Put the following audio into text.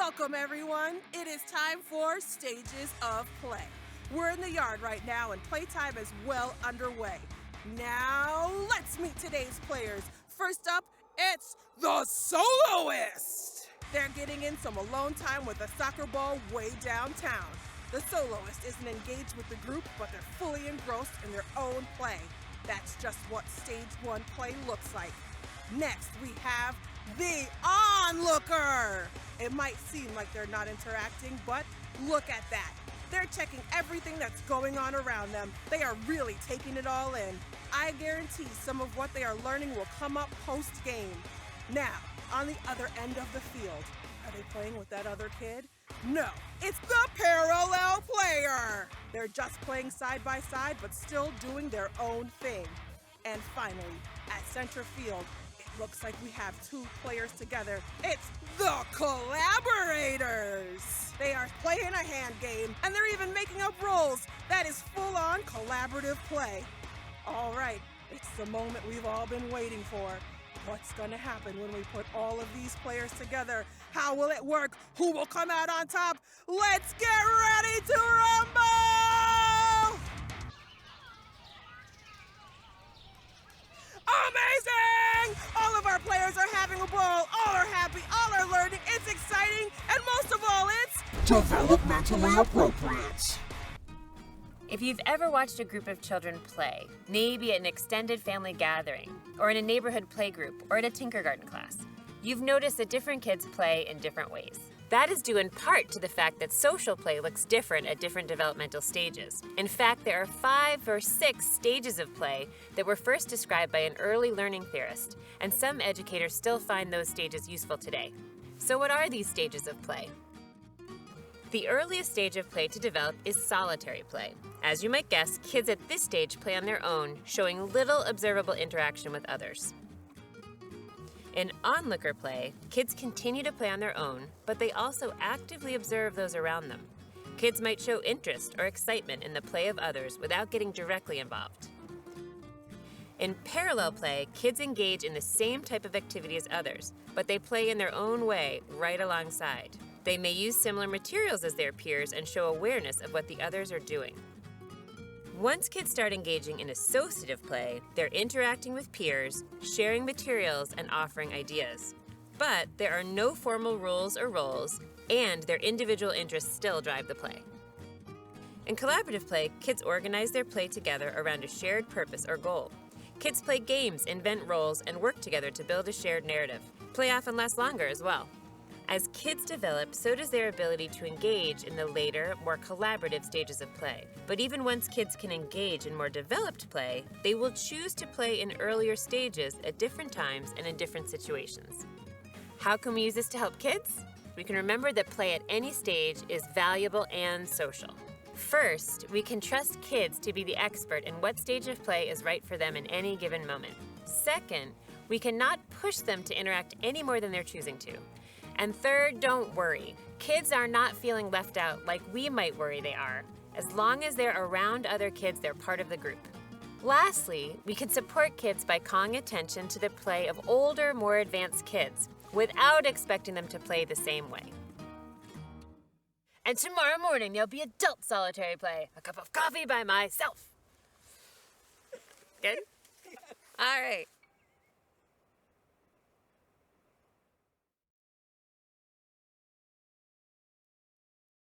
Welcome, everyone. It is time for Stages of Play. We're in the yard right now, and playtime is well underway. Now, let's meet today's players. First up, it's the Soloist. They're getting in some alone time with a soccer ball way downtown. The Soloist isn't engaged with the group, but they're fully engrossed in their own play. That's just what Stage 1 play looks like. Next, we have the Onlooker. It might seem like they're not interacting, but look at that. They're checking everything that's going on around them. They are really taking it all in. I guarantee some of what they are learning will come up post-game. Now, on the other end of the field, are they playing with that other kid? No, it's the parallel player. They're just playing side by side, but still doing their own thing. And finally, at center field, it looks like we have two players together. It's the Collaborators. They are playing a hand game, and they're even making up roles. That is full-on collaborative play. All right, it's the moment we've all been waiting for. What's going to happen when we put all of these players together? How will it work? Who will come out on top? Let's get ready to rumble! Amazing! All of our players are having a ball. All are happy. All are learning. It's exciting. And most of all, it's developmentally appropriate. If you've ever watched a group of children play, maybe at an extended family gathering, or in a neighborhood playgroup, or at a Tinkergarten class, you've noticed that different kids play in different ways. That is due in part to the fact that social play looks different at different developmental stages. In fact, there are 5 or 6 stages of play that were first described by an early learning theorist, and some educators still find those stages useful today. So what are these stages of play? The earliest stage of play to develop is solitary play. As you might guess, kids at this stage play on their own, showing little observable interaction with others. In onlooker play, kids continue to play on their own, but they also actively observe those around them. Kids might show interest or excitement in the play of others without getting directly involved. In parallel play, kids engage in the same type of activity as others, but they play in their own way right alongside. They may use similar materials as their peers and show awareness of what the others are doing. Once kids start engaging in associative play, they're interacting with peers, sharing materials, and offering ideas. But there are no formal rules or roles, and their individual interests still drive the play. In collaborative play, kids organize their play together around a shared purpose or goal. Kids play games, invent roles, and work together to build a shared narrative. Play often lasts longer as well. As kids develop, so does their ability to engage in the later, more collaborative stages of play. But even once kids can engage in more developed play, they will choose to play in earlier stages at different times and in different situations. How can we use this to help kids? We can remember that play at any stage is valuable and social. First, we can trust kids to be the expert in what stage of play is right for them in any given moment. Second, we cannot push them to interact any more than they're choosing to. And third, don't worry. Kids are not feeling left out like we might worry they are. As long as they're around other kids, they're part of the group. Lastly, we can support kids by calling attention to the play of older, more advanced kids without expecting them to play the same way. And tomorrow morning, there'll be adult solitary play. A cup of coffee by myself. Good? All right.